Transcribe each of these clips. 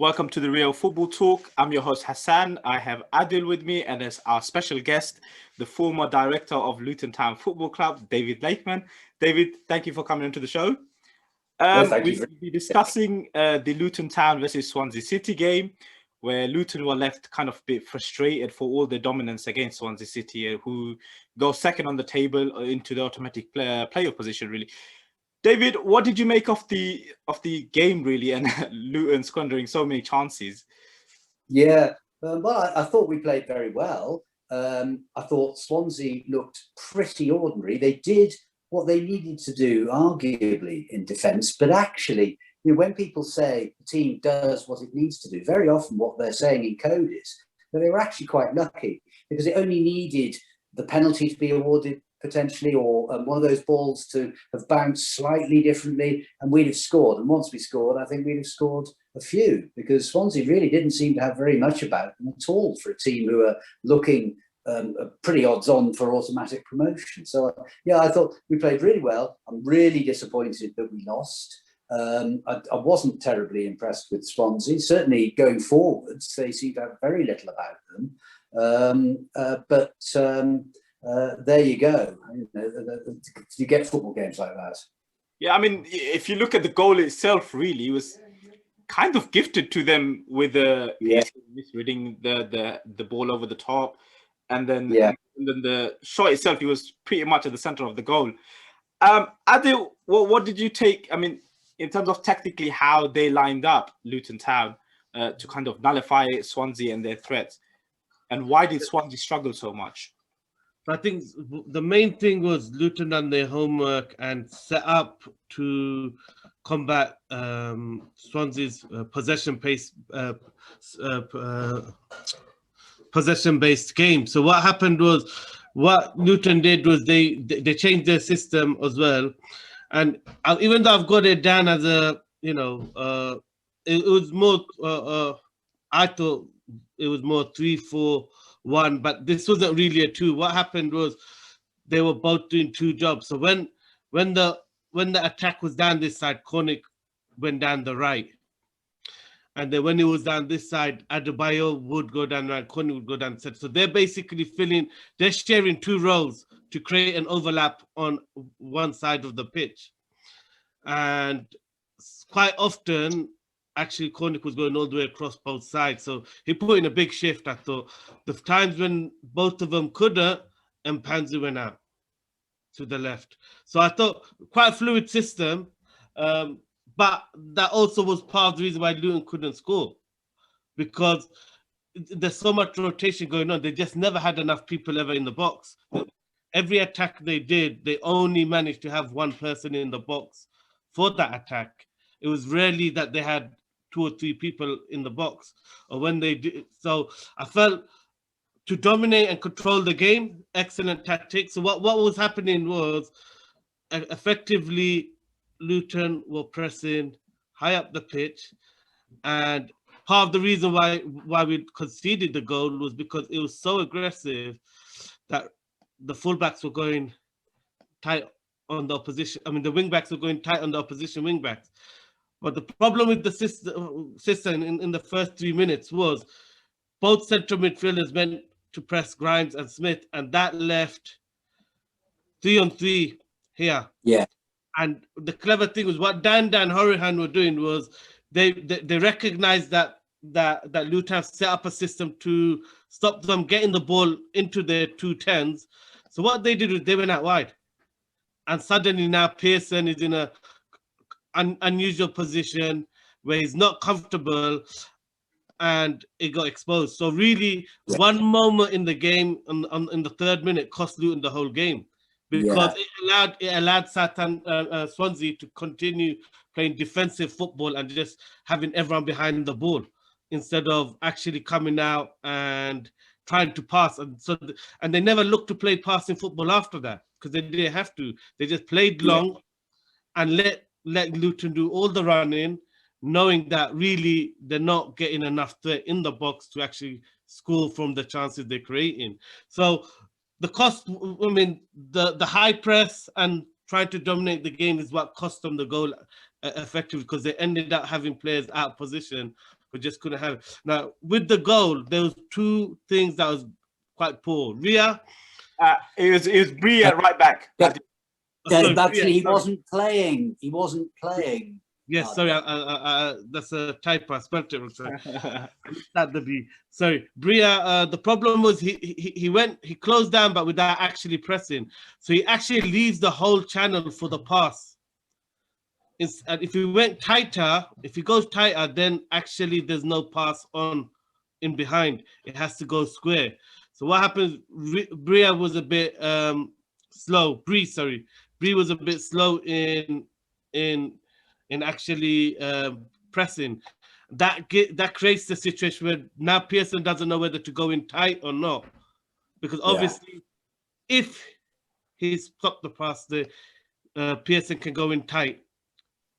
Welcome to the Real Football Talk. I'm your host Hassan. I have Adil with me, and as our special guest, the former director of Luton Town Football Club, David Lakeman. David, thank you for coming into the show. Thank you. We'll be discussing the Luton Town versus Swansea City game, where Luton were left kind of a bit frustrated for all the dominance against Swansea City, who go second on the table into the automatic playoff position, really. David, what did you make of the game, really, and Luton squandering so many chances? Yeah, well, I thought we played very well. I thought Swansea looked pretty ordinary. They did what they needed to do, arguably, in defence. But actually, when people say the team does what it needs to do, very often what they're saying in code is that they were actually quite lucky because it only needed the penalty to be awarded potentially, or one of those balls to have bounced slightly differently, and we'd have scored. And once we scored, I think we'd have scored a few, because Swansea really didn't seem to have very much about them at all for a team who are looking pretty odds-on for automatic promotion. So, yeah, I thought we played really well. I'm really disappointed that we lost. I wasn't terribly impressed with Swansea. Certainly going forwards, they seem to have very little about them. There you go. You get football games like that. Yeah, I mean, if you look at the goal itself, really, it was kind of gifted to them with misreading the ball over the top, and then the shot itself, it was pretty much at the center of the goal. Adil, what did you take? I mean, in terms of technically how they lined up Luton Town to kind of nullify Swansea and their threats, and why did Swansea struggle so much? I think the main thing was Luton done their homework and set up to combat Swansea's possession-based game. So what happened was, what Luton did was they changed their system as well. And even though I've got it down as a, it was more, I thought it was more 3-4-1, but this wasn't really a 2. What happened was they were both doing 2 jobs. So when the attack was down this side, Cornick went down the right, and then when it was down this side, Adebayo would go down right, Cornick would go down the center. So they're basically they're sharing 2 roles to create an overlap on one side of the pitch, and quite often, actually, Cornick was going all the way across both sides. So he put in a big shift, I thought. The times when both of them couldn't, and Panzu went out to the left. So I thought quite a fluid system, but that also was part of the reason why Luton couldn't score, because there's so much rotation going on. They just never had enough people ever in the box. Every attack they did, they only managed to have one person in the box for that attack. It was rarely that they had 2 or 3 people in the box, or when they did. So I felt, to dominate and control the game, excellent tactics. So what was happening was, effectively, Luton were pressing high up the pitch, and part of the reason why we conceded the goal was because it was so aggressive that the fullbacks were going tight on the opposition. I mean, the wingbacks were going tight on the opposition wingbacks. But the problem with the system in the first 3 minutes was both central midfielders meant to press Grimes and Smith, and that left 3-on-3 here. Yeah. And the clever thing was, what Dan Hourihan were doing was they recognized that Luton have set up a system to stop them getting the ball into their 2-10s. So what they did was they went out wide, and suddenly now Pearson is in a unusual position where he's not comfortable, and it got exposed. So really, one moment in the game, in the 3rd minute, cost Luton the whole game, because it allowed Swansea to continue playing defensive football and just having everyone behind the ball, instead of actually coming out and trying to pass. And so and they never looked to play passing football after that, because they didn't have to. They just played long and let Luton do all the running, knowing that really they're not getting enough threat in the box to actually score from the chances they're creating. So the cost, I mean, the high press and trying to dominate the game is what cost them the goal effectively, because they ended up having players out of position but just couldn't have it. Now, with the goal, there was two things that was quite poor. Ria. It was Brie at right back. Sorry, actually, he wasn't playing. He wasn't playing. Yes, sorry, that's a typo. I spelled it wrong. Sorry. Not the B. Sorry, Bria. The problem was he closed down, but without actually pressing. So he actually leaves the whole channel for the pass. And if he went tighter, if he goes tighter, then actually there's no pass on in behind. It has to go square. So what happens? Bria was a bit slow. Brie was a bit slow in actually pressing. That creates the situation where now Pearson doesn't know whether to go in tight or not, because obviously if he stopped the pass, the Pearson can go in tight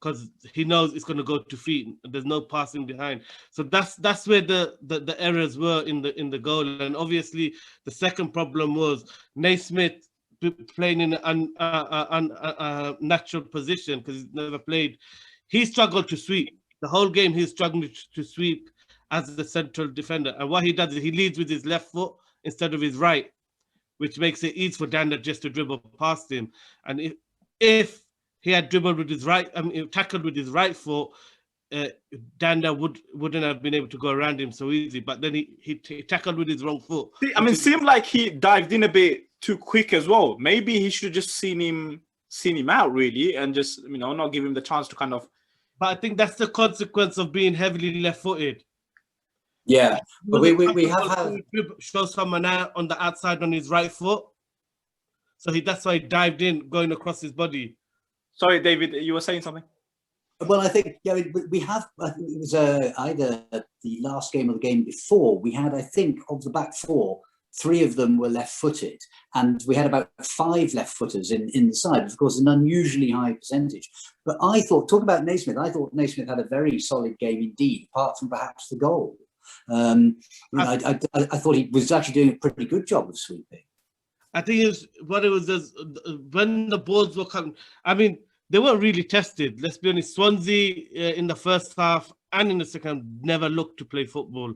because he knows it's going to go to feet. There's no passing behind. So that's where the errors were in the goal. And obviously the second problem was Naismith playing in an unnatural position because he's never played. He struggled to sweep. The whole game he's struggling to sweep as the central defender. And what he does is he leads with his left foot instead of his right, which makes it easy for Danda just to dribble past him. And if he had dribbled with his right, tackled with his right foot, Danda wouldn't have been able to go around him so easy. But then he tackled with his wrong foot. It seemed like he dived in a bit too quick as well. Maybe he should have just seen him out really, and just not give him the chance to kind of. But I think that's the consequence of being heavily left-footed. Yeah, but we have show someone out on the outside on his right foot, so that's why he dived in, going across his body. Sorry, David, you were saying something. Well, I think we have. I think it was either the last game or the game before. We had, I think, of the back four, 3 of them were left-footed, and we had about 5 left-footers in the side. Of course, an unusually high percentage. But I thought, talk about Naismith, I thought Naismith had a very solid game indeed, apart from perhaps the goal. I thought he was actually doing a pretty good job of sweeping. I think when the balls were coming. I mean, they weren't really tested. Let's be honest. Swansea in the first half and in the second never looked to play football.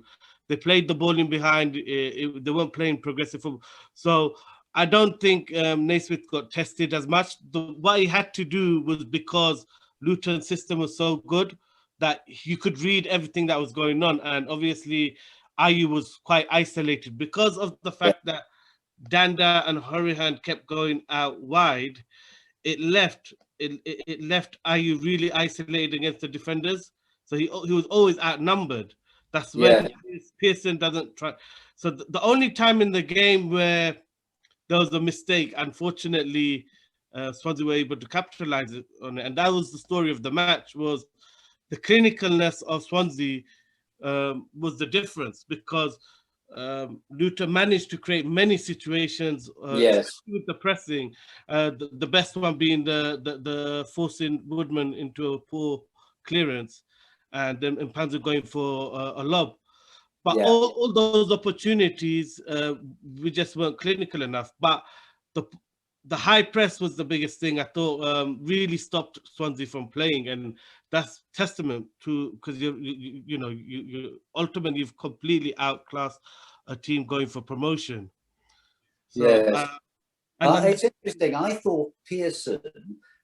They played the ball in behind. They weren't playing progressive football. So I don't think Naismith got tested as much. What he had to do was, because Luton's system was so good that you could read everything that was going on. And obviously, Ayew was quite isolated because of the fact that Danda and Hourihan kept going out wide. It left Ayew really isolated against the defenders. So he was always outnumbered. That's when Pearson doesn't try. So the only time in the game where there was a mistake, unfortunately, Swansea were able to capitalize on it. And that was the story of the match, was the clinicalness of Swansea was the difference, because Luton managed to create many situations with the pressing. The best one being the forcing Woodman into a poor clearance, and then Mpanzu going for a lob. But all those opportunities, we just weren't clinical enough. But the high press was the biggest thing, I thought, really stopped Swansea from playing. And that's testament to, because you ultimately you've completely outclassed a team going for promotion. So, it's interesting. I thought Pearson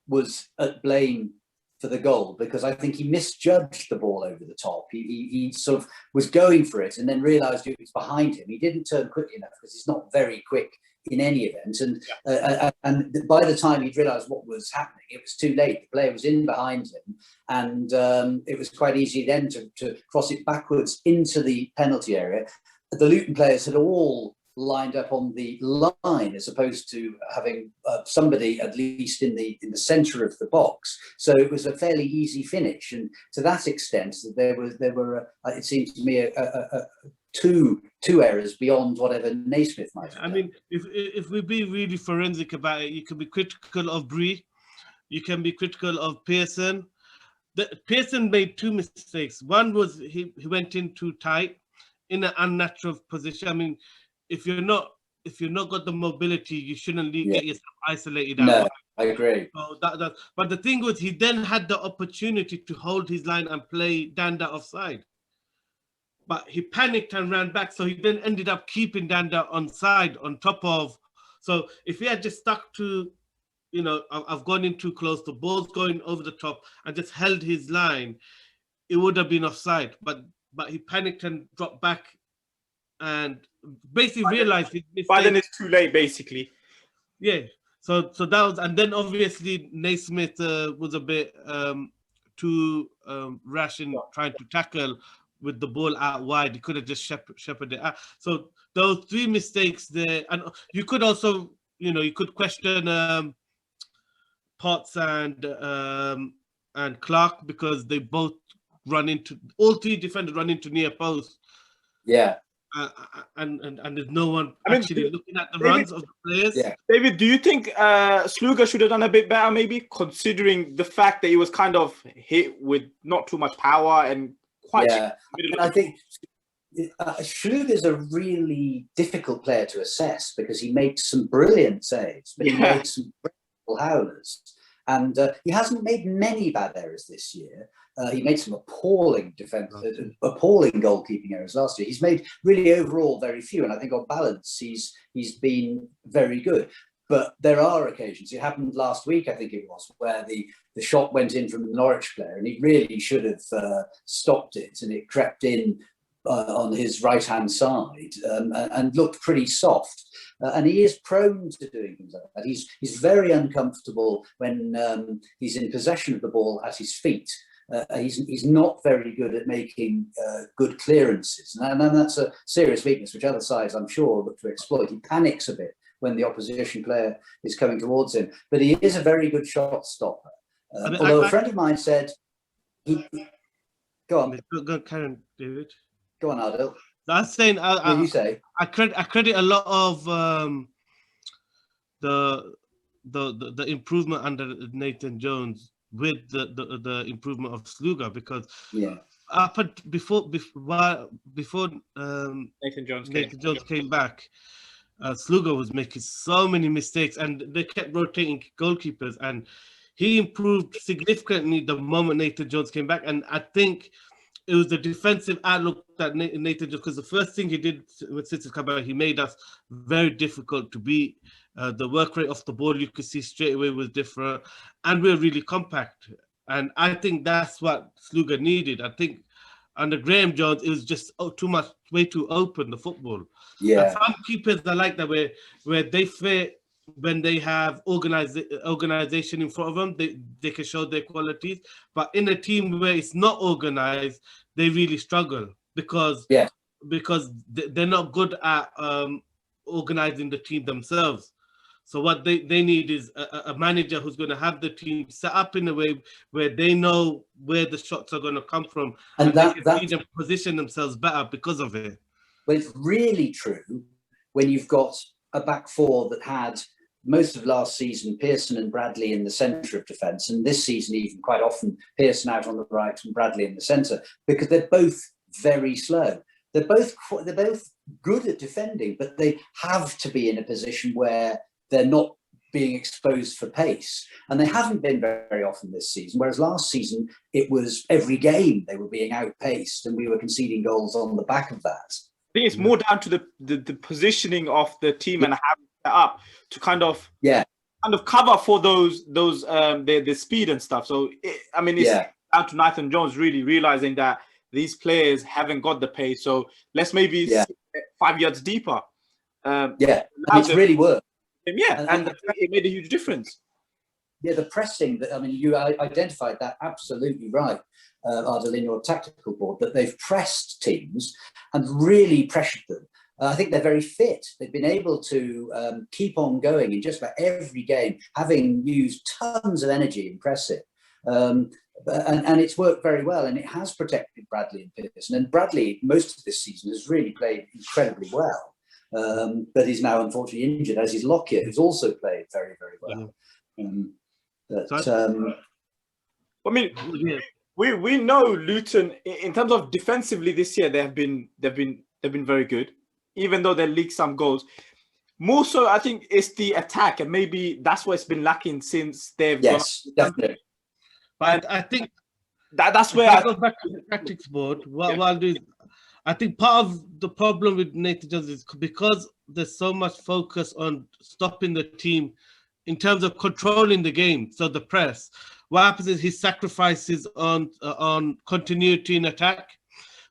was at blame for the goal, because I think he misjudged the ball over the top. He sort of was going for it and then realised it was behind him. He didn't turn quickly enough, because he's not very quick in any event. And by the time he'd realised what was happening, it was too late. The player was in behind him, and it was quite easy then to cross it backwards into the penalty area. The Luton players had all lined up on the line, as opposed to having somebody at least in the centre of the box. So it was a fairly easy finish, and to that extent, there were it seems to me two errors beyond whatever Naismith might have done. I mean, if we be really forensic about it, you can be critical of Brie, you can be critical of Pearson. Pearson made 2 mistakes. One was he went in too tight in an unnatural position. I mean, if you're not got the mobility, you shouldn't get yourself isolated out. No, I agree. So but the thing was, he then had the opportunity to hold his line and play Danda offside. but he panicked and ran back. So he then ended up keeping Danda on side on top of. So if he had just stuck to, you know, I've gone in too close, the ball's going over the top, and just held his line, it would have been offside. But he panicked and dropped back, and basically realized his mistake. By then it's too late, basically. Yeah. So that was, and then obviously Naismith was a bit too rash in trying to tackle with the ball out wide. He could have just shepherded it out. So those three mistakes there, and you could also, you know, you could question Potts and Clark, because they both run into, all three defenders run into near post. Yeah. And there's no one actually looking at the runs of the players. Yeah. David, do you think Sluga should have done a bit better, maybe, considering the fact that he was kind of hit with not too much power and quite... Yeah, I think Sluga is a really difficult player to assess, because he makes some brilliant saves, but he makes some brilliant howlers. And he hasn't made many bad errors this year. He made some appalling goalkeeping errors last year. He's made really overall very few, and I think on balance he's been very good. But there are occasions, it happened last week, I think it was, where the shot went in from the Norwich player, and he really should have stopped it, and it crept in on his right-hand side and looked pretty soft. And he is prone to doing things like that. He's very uncomfortable when he's in possession of the ball at his feet. He's not very good at making good clearances, and that's a serious weakness which other sides, I'm sure, look to exploit. He panics a bit when the opposition player is coming towards him, but he is a very good shot stopper. Although a friend of mine said, go on. Go Karen, David. Go on, Adil. I was saying, you say? I credit a lot of the improvement under Nathan Jones with the improvement of Sluga, because before Nathan Jones came back, Sluga was making so many mistakes, and they kept rotating goalkeepers, and he improved significantly the moment Nathan Jones came back. And I think it was the defensive outlook that Nathan Jones, because the first thing he did with City come back, he made us very difficult to beat. The work rate off the ball, you could see straight away, was different, and we're really compact. And I think that's what Sluga needed. I think under Graham Jones, it was just too much, way too open, the football. Yeah. And some keepers are like that, where they fit when they have organization in front of them, they can show their qualities. But in a team where it's not organized, they really struggle, because they're not good at organizing the team themselves. So what they need is a manager who's going to have the team set up in a way where they know where the shots are going to come from, and they can see them position themselves better because of it. But it's really true when you've got a back four that had most of last season Pearson and Bradley in the centre of defence, and this season even quite often Pearson out on the right and Bradley in the centre, because they're both very slow. They're both good at defending, but they have to be in a position where they're not being exposed for pace, and they haven't been very often this season, whereas last season it was every game they were being outpaced and we were conceding goals on the back of that. I think it's more down to the positioning of the team and how it's set up to kind of cover for those the speed and stuff. So it's down to Nathan Jones really realizing that these players haven't got the pace, so let's maybe 5 yards deeper. And it's really worked. And it made a huge difference. Yeah, the pressing, you identified that absolutely right, Ardal, in your tactical board, that they've pressed teams and really pressured them. I think they're very fit. They've been able to keep on going in just about every game, having used tons of energy in pressing. And it's worked very well, and it has protected Bradley and Pearson. And Bradley, most of this season, has really played incredibly well. But he's now unfortunately injured, as is Lockyer, who's also played very, very well. We know Luton in terms of defensively this year they've been very good, even though they leaked some goals. More so, I think it's the attack, and maybe that's what it's been lacking since they've definitely. But I think that's where I go back to the tactics board. What I'll do is I think part of the problem with Nathan Jones is because there's so much focus on stopping the team in terms of controlling the game. So the press, what happens is he sacrifices on continuity in attack.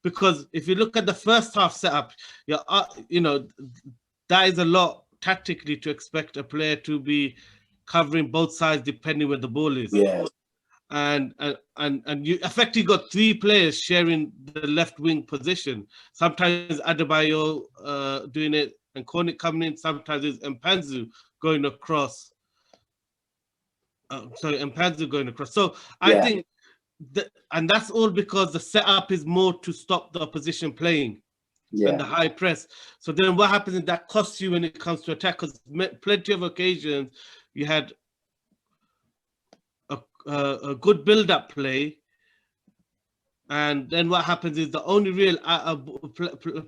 Because if you look at the first half setup, you know, that is a lot tactically to expect a player to be covering both sides depending where the ball is. Yeah. And you effectively got three players sharing the left wing position. Sometimes Adebayo doing it and Cornick coming in. Sometimes it's Mpanzu going across. Mpanzu going across. So I think and that's all because the setup is more to stop the opposition playing than the high press. So then what happens is that costs you when it comes to attack, because plenty of occasions you had a good build-up play, and then what happens is the only real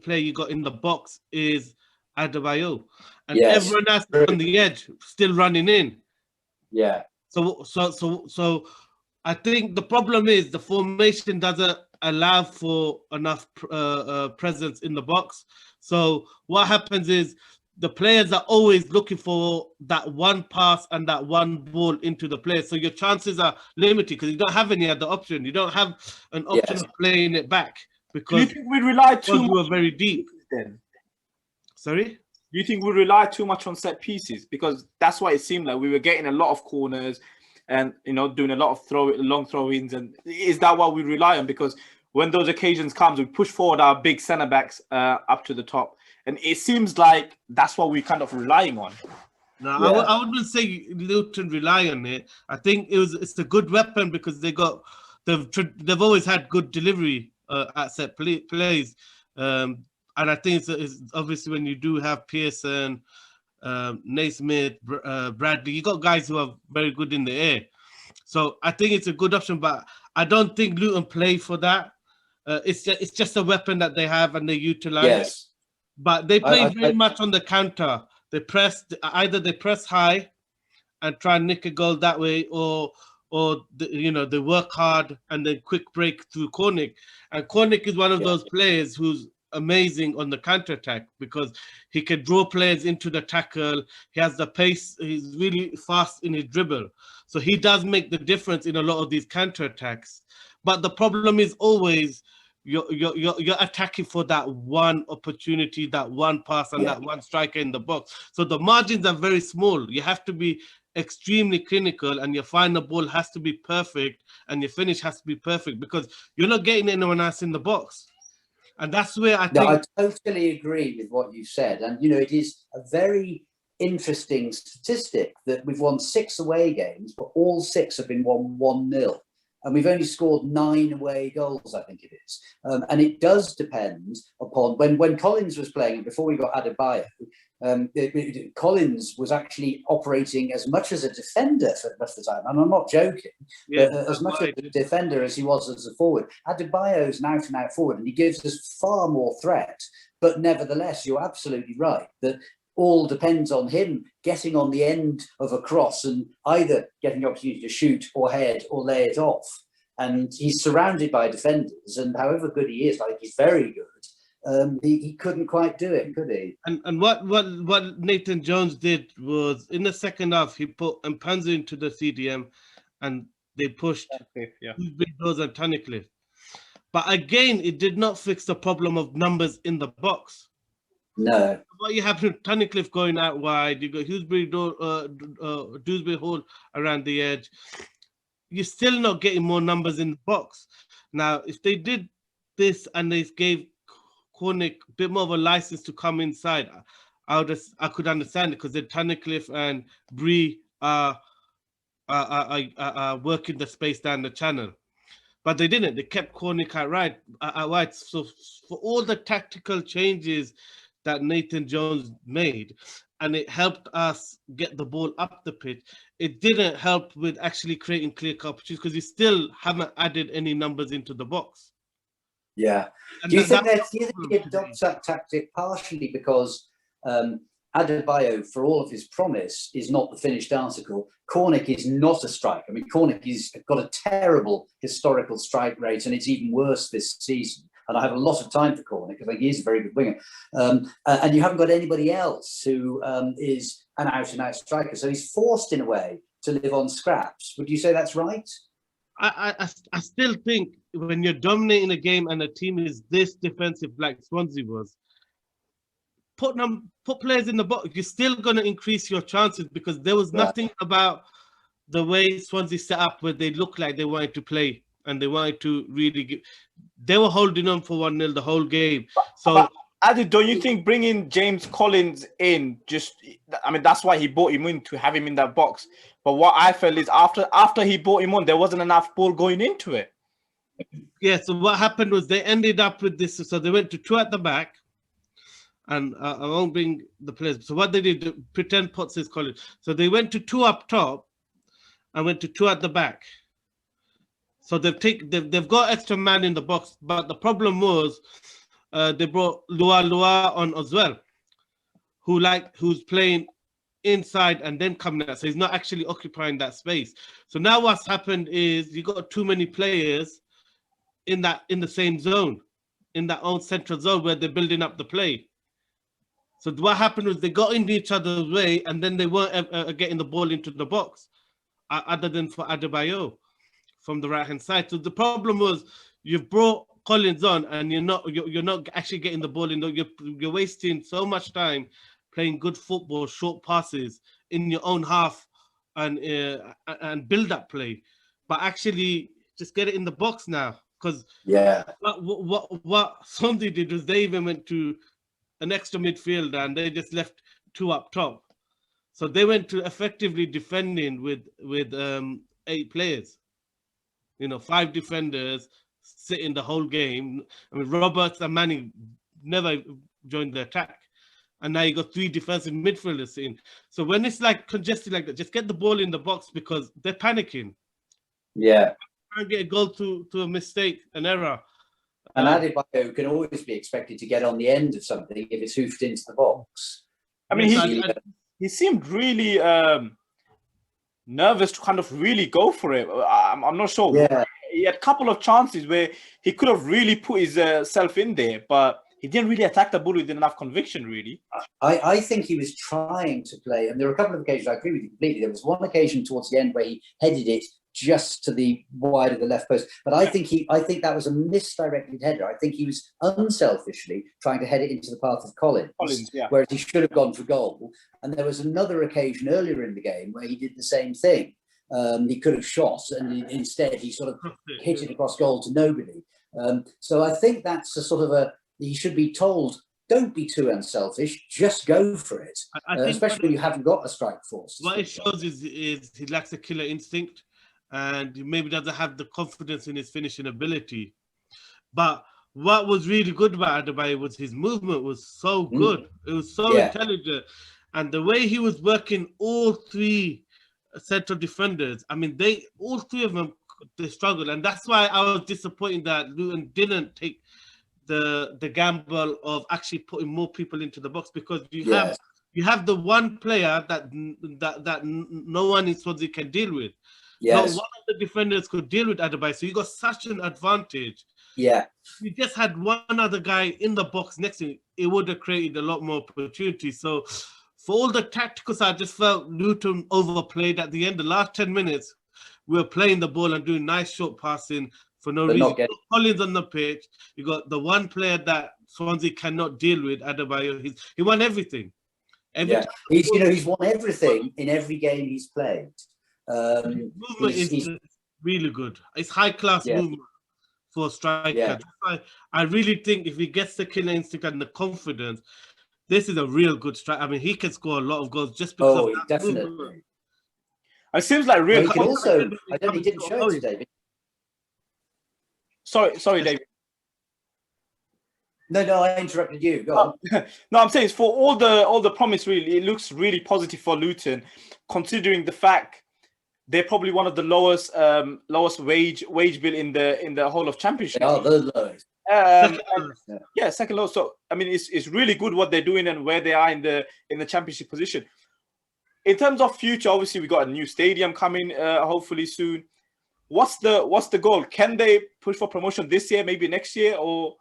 play you got in the box is Adebayo, and everyone else on the edge still running in. Yeah. So I think the problem is the formation doesn't allow for enough presence in the box. So what happens is the players are always looking for that one pass and that one ball into the player. So your chances are limited because you don't have any other option. You don't have an option of playing it back because you think we rely too much? You were very deep. Then, sorry. Do you think we rely too much on set pieces? Because that's why it seemed like we were getting a lot of corners, and doing a lot of long throw-ins. And is that what we rely on? Because when those occasions comes, we push forward our big centre backs up to the top. And it seems like that's what we're kind of relying on. No, I wouldn't say Luton rely on it. I think it's a good weapon because they've always had good delivery at set plays. And I think it's obviously when you do have Pearson, Naismith, Bradley, you got guys who are very good in the air. So I think it's a good option, but I don't think Luton play for that. It's just a weapon that they have and they utilize. Yes. But they play very much on the counter. Either they press high and try and nick a goal that way, or they work hard and then quick break through Cornick. And Cornick is one of those players who's amazing on the counter attack because he can draw players into the tackle. He has the pace. He's really fast in his dribble. So he does make the difference in a lot of these counter attacks. But the problem is always you're attacking for that one opportunity, that one pass, and that one striker in the box. So the margins are very small. You have to be extremely clinical, and your final ball has to be perfect, and your finish has to be perfect because you're not getting anyone else in the box. And that's where I think... No, I totally agree with what you said. And, it is a very interesting statistic that we've won 6 away games, but all 6 have been won 1-0. And we've only scored 9 away goals, I think it is. And it does depend upon... When Collins was playing, before we got Adebayo, Collins was actually operating as much as a defender for much of the time. And I'm not joking, but as much of a defender as he was as a forward. Adebayo is an out-and-out forward, and he gives us far more threat. But nevertheless, you're absolutely right that all depends on him getting on the end of a cross and either getting the opportunity to shoot or head or lay it off. And he's surrounded by defenders, and however good he is, like he's very good, he couldn't quite do it, could he? And what Nathan Jones did was in the second half, he put Mpanzu into the CDM and they pushed Windows and Tunnicliffe. But again, it did not fix the problem of numbers in the box. No. What you have to Tunnicliffe going out wide, you got Dewsbury Hall around the edge. You're still not getting more numbers in the box. Now, if they did this and they gave Cornick a bit more of a license to come inside, I could understand it because then Tunnicliffe and Bree are working the space down the channel. But they didn't. They kept Cornick out wide. So for all the tactical changes that Nathan Jones made, and it helped us get the ball up the pitch, it didn't help with actually creating clear opportunities because you still haven't added any numbers into the box. Yeah. And do you think he adopts that tactic partially because Adebayo, for all of his promise, is not the finished article? Cornick is not a striker. I mean, Cornick has got a terrible historical strike rate, and it's even worse this season. and I have a lot of time for Cornick because I think he is a very good winger. And you haven't got anybody else who is an out-and-out striker, so he's forced in a way to live on scraps. Would you say that's right? I still think when you're dominating a game and a team is this defensive like Swansea was, put players in the box, you're still going to increase your chances, because there was nothing about the way Swansea set up where they looked like they wanted to play and they wanted to really they were holding on for 1-0 the whole game. So Adi, don't you think bringing James Collins in that's why he brought him in, to have him in that box? But what I felt is after he brought him on, there wasn't enough ball going into it. Yeah, so what happened was they ended up with this. So they went to 2 at the back, and I won't bring the players. So what they did, pretend Potts is Collins. So they went to 2 up top and went to 2 at the back. So they've got extra man in the box, but the problem was they brought Lua on as well, who's playing inside and then coming out. So he's not actually occupying that space. So now what's happened is you got too many players in the same zone, in that own central zone where they're building up the play. So what happened was they got into each other's way, and then they weren't getting the ball into the box, other than for Adebayo from the right hand side. So the problem was you've brought Collins on, and you're not actually getting the ball in. You're wasting so much time playing good football, short passes in your own half, and build up play, but actually just get it in the box now. Because what Swansea did was they even went to an extra midfielder and they just left 2 up top. So they went to effectively defending with 8 players. 5 defenders sitting the whole game. I mean, Roberts and Manning never joined the attack. And now you got 3 defensive midfielders sitting. So when it's like congested like that, just get the ball in the box, because they're panicking. Yeah. Can't get a goal to a mistake, an error. And Adebayo can always be expected to get on the end of something if it's hoofed into the box. I mean, he seemed really nervous to kind of really go for it. I'm not sure. Yeah. He had a couple of chances where he could have really put his self in there, but he didn't really attack the ball with enough conviction, really. I think he was trying to play, and there were a couple of occasions, I agree with you completely. There was one occasion towards the end where he headed it just to the wide of the left post. But I think that was a misdirected header. I think he was unselfishly trying to head it into the path of Collins, whereas he should have gone for goal. And there was another occasion earlier in the game where he did the same thing. He could have shot, and instead he sort of hit it across goal to nobody. So I think that's a sort of he should be told, don't be too unselfish, just go for it, especially when you haven't got a strike force. What it shows is he lacks a killer instinct, and he maybe doesn't have the confidence in his finishing ability. But what was really good about Adebayo was his movement was so good. It was so intelligent. And the way he was working all 3 central defenders, I mean, all 3 of them, they struggled. And that's why I was disappointed that Luton didn't take the gamble of actually putting more people into the box, because you have the one player that no one in Swansea can deal with. Yes. So one of the defenders could deal with Adebayo, so you got such an advantage. Yeah. If you just had one other guy in the box next to him, it would have created a lot more opportunity. So for all the tactical side, I just felt Luton overplayed at the end. The last 10 minutes, we were playing the ball and doing nice short passing for no reason. You got Collins on the pitch. You got the one player that Swansea cannot deal with, Adebayo. He won everything. He's won everything in every game he's played. Movement is really good. It's high class movement for a striker. Yeah. I really think if he gets the killer instinct and the confidence, this is a real good striker. I mean, he can score a lot of goals just because of that definitely. movement. It seems like real. He also, I don't. He didn't show it to David. Sorry, David. No, I interrupted you. Go on. No, I'm saying it's for all the promise. Really, it looks really positive for Luton, considering the fact they're probably one of the lowest wage bill in the whole of Championship. They are the lowest. Second lowest. So I mean, it's really good what they're doing and where they are in the Championship position. In terms of future, obviously we got a new stadium coming, hopefully soon. What's the goal? Can they push for promotion this year, maybe next year, or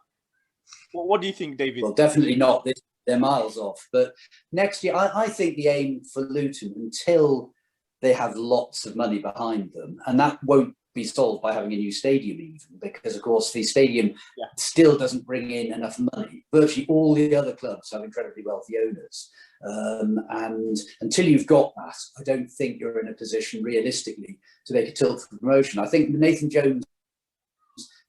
What do you think, David? Well, definitely not. They're miles off. But next year, I think the aim for Luton, until they have lots of money behind them, and that won't be solved by having a new stadium even, because of course the stadium still doesn't bring in enough money. Virtually all the other clubs have incredibly wealthy owners, and until you've got that, I don't think you're in a position realistically to make a tilt for promotion. I think Nathan Jones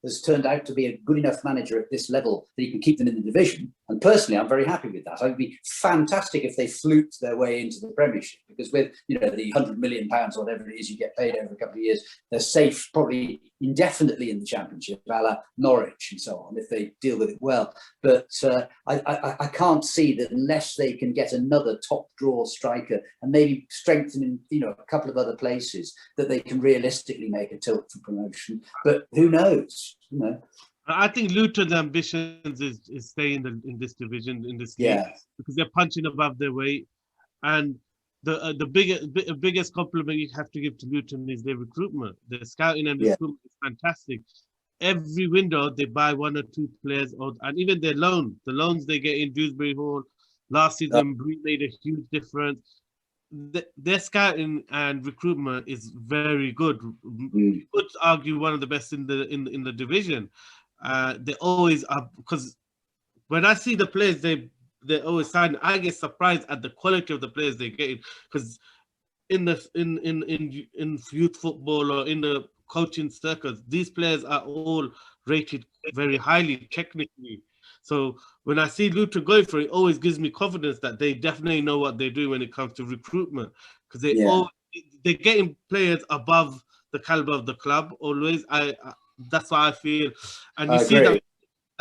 has turned out to be a good enough manager at this level that he can keep them in the division. And personally, I'm very happy with that. It would be fantastic if they fluked their way into the Premiership, because with, you know, the £100 million or whatever it is you get paid over a couple of years, they're safe probably indefinitely in the Championship, a la Norwich and so on, if they deal with it well. But I can't see that unless they can get another top draw striker and maybe strengthen in, you know, a couple of other places, that they can realistically make a tilt for promotion. But who knows? You know. I think Luton's ambitions is staying in this division, in this league, because they're punching above their weight. And the biggest compliment you have to give to Luton is their recruitment. Their scouting and recruitment is fantastic. Every window they buy one or two players, and even their loans. The loans they get in Dewsbury Hall last season made a huge difference. Their scouting and recruitment is very good. You could argue one of the best in the division. They always are, because when I see the players they always sign, I get surprised at the quality of the players they get, because in youth football or in the coaching circles, these players are all rated very highly technically. So when I see Luton going for it, it always gives me confidence that they definitely know what they do when it comes to recruitment, because they're getting players above the caliber of the club always. That's what I feel, and you see that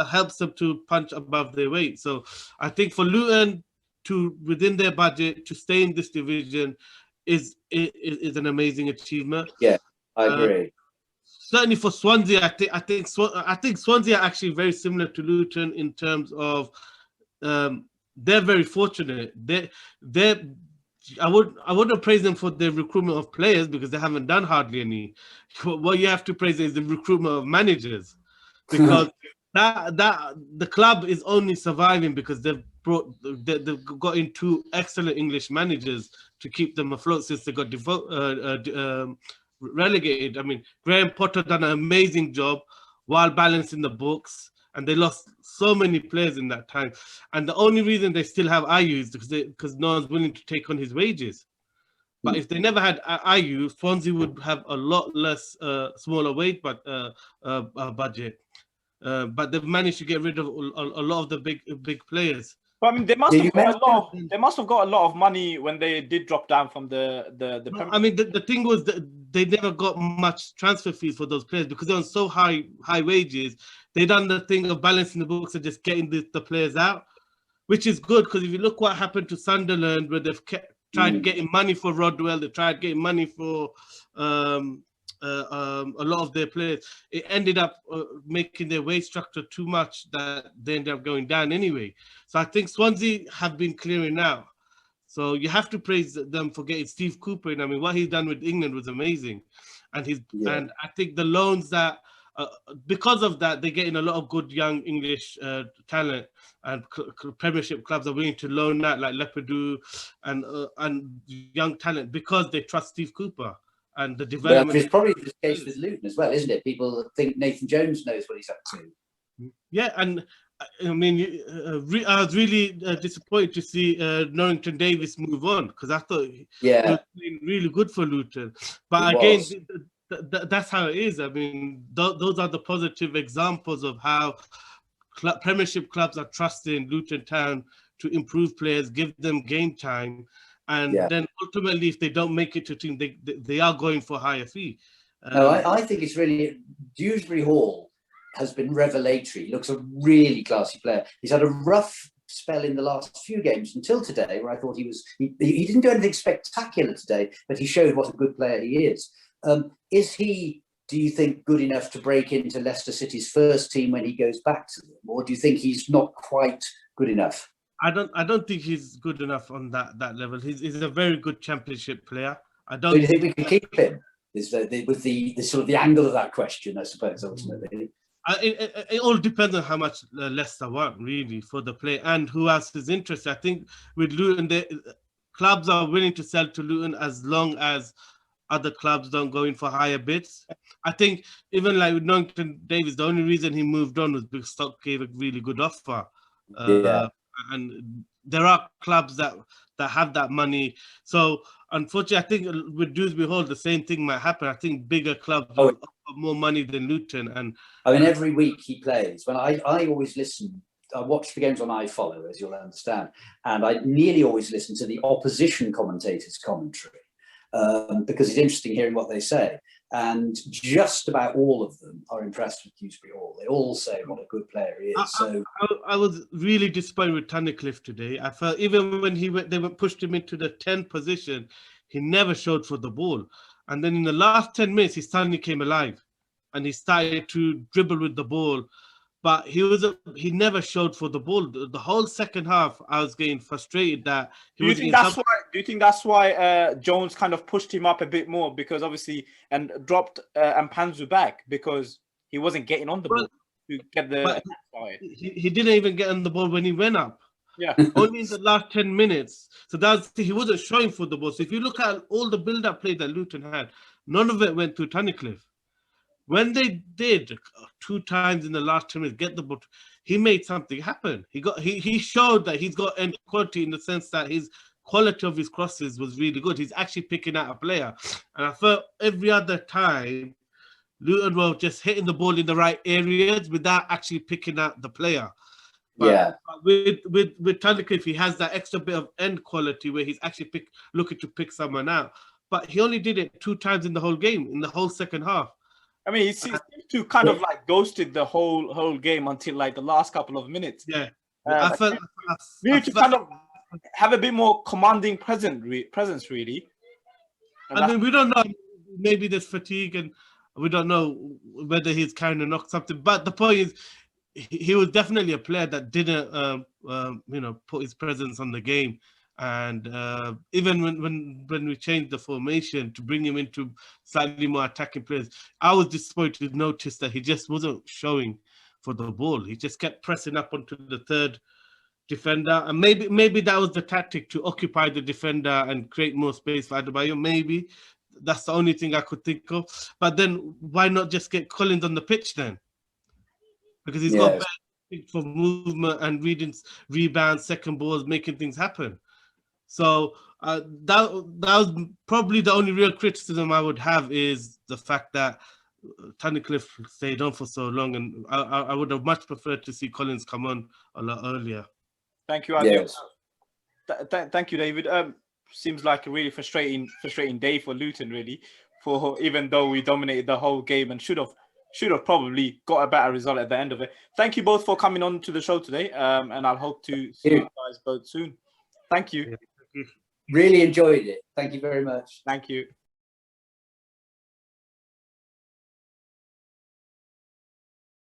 helps them to punch above their weight. So I think for Luton to, within their budget, to stay in this division is an amazing achievement. Yeah, I agree. Certainly for Swansea, I think Swansea are actually very similar to Luton in terms of they're very fortunate. I wouldn't praise them for the recruitment of players, because they haven't done hardly any. What you have to praise is the recruitment of managers, because that the club is only surviving because they've got in two excellent English managers to keep them afloat since they got relegated. I mean, Graham Potter done an amazing job while balancing the books, and they lost so many players in that time. And the only reason they still have Ayew is because no one's willing to take on his wages. But if they never had Ayew, Swansea would have a lot less smaller wage budget. But they've managed to get rid of a lot of the big players. But I mean, they must have got a lot of money when they did drop down from the Premier. I mean, the thing was that they never got much transfer fees for those players because they're on so high wages. They done the thing of balancing the books and just getting the players out, which is good, because if you look what happened to Sunderland, where they've tried getting money for Rodwell, they tried getting money for a lot of their players. It ended up making their wage structure too much that they ended up going down anyway. So I think Swansea have been clearing out. So you have to praise them for getting Steve Cooper in. I mean, what he's done with England was amazing. And and I think the loans that, because of that, they're getting a lot of good young English talent, and Premiership clubs are willing to loan that, like Leopardou and young talent, because they trust Steve Cooper. And the development. But it's probably the case with Luton as well, isn't it? People think Nathan Jones knows what he's up to. Yeah, and I mean, I was really disappointed to see Norrington Davis move on, because I thought he was playing really good for Luton. But again, that's how it is. I mean, those are the positive examples of how Premiership clubs are trusting Luton Town to improve players, give them game time. And then ultimately, if they don't make it to a team, they are going for a higher fee. No, I think it's really, Dewsbury Hall has been revelatory. He looks a really classy player. He's had a rough spell in the last few games until today, where I thought he didn't do anything spectacular today, but he showed what a good player he is. Is he, do you think, good enough to break into Leicester City's first team when he goes back to them? Or do you think he's not quite good enough? I don't think he's good enough on that level. He's a very good Championship player. Do you think we can keep him? With the sort of the angle of that question, I suppose, ultimately. It all depends on how much Leicester want, really, for the play and who else is interested. I think with Luton, clubs are willing to sell to Luton as long as other clubs don't go in for higher bids. I think even like with Norrington Davies, the only reason he moved on was because Stoke gave a really good offer. And there are clubs that have that money. So unfortunately, I think with Dewsbury Hall, the same thing might happen. I think bigger clubs will offer more money than Luton. And I mean, every week he plays. When I always listen, I watch the games on iFollow, as you'll understand, and I nearly always listen to the opposition commentators' commentary. Because it's interesting hearing what they say. And just about all of them are impressed with Dewsbury Hall. They all say what a good player he is. I was really disappointed with Tunnicliffe today. I felt even when they pushed him into the 10th position, he never showed for the ball. And then in the last 10 minutes, he suddenly came alive and he started to dribble with the ball. But he never showed for the ball. The whole second half, I was getting frustrated that do you think that's why Jones kind of pushed him up a bit more, because obviously and dropped Mpanzu back because he wasn't getting on the ball to get the attack side. He didn't even get on the ball when he went up. Yeah, only in the last 10 minutes. So he wasn't showing for the ball. So if you look at all the build-up play that Luton had, none of it went through Tunnicliffe. When they did 2 times in the last 10 minutes get the ball, he made something happen. He showed that he's got end quality in the sense that his quality of his crosses was really good. He's actually picking out a player. And I felt every other time Luton were just hitting the ball in the right areas without actually picking out the player. But with Tunnicliffe, he has that extra bit of end quality where he's actually looking to pick someone out. But he only did it 2 times in the whole game, in the whole second half. I mean, he seems to kind of like ghosted the whole game until like the last couple of minutes. Yeah, we need to kind of have a bit more commanding presence, really. And I mean, we don't know. Maybe there's fatigue, and we don't know whether he's carrying a knock something. But the point is, he was definitely a player that didn't, put his presence on the game. And even when we changed the formation to bring him into slightly more attacking players, I was disappointed to notice that he just wasn't showing for the ball. He just kept pressing up onto the third defender, and maybe that was the tactic to occupy the defender and create more space for Adebayo. Maybe that's the only thing I could think of. But then why not just get Collins on the pitch then? Because he's got better for movement and reading rebounds, second balls, making things happen. So that was probably the only real criticism I would have, is the fact that Tunnicliffe stayed on for so long, and I would have much preferred to see Collins come on a lot earlier. Thank you, Adi. Thank you, David. Seems like a really frustrating day for Luton, really. For even though we dominated the whole game and should have probably got a better result at the end of it. Thank you both for coming on to the show today, and I'll hope to see you guys both soon. Thank you. Really enjoyed it. Thank you very much. Thank you.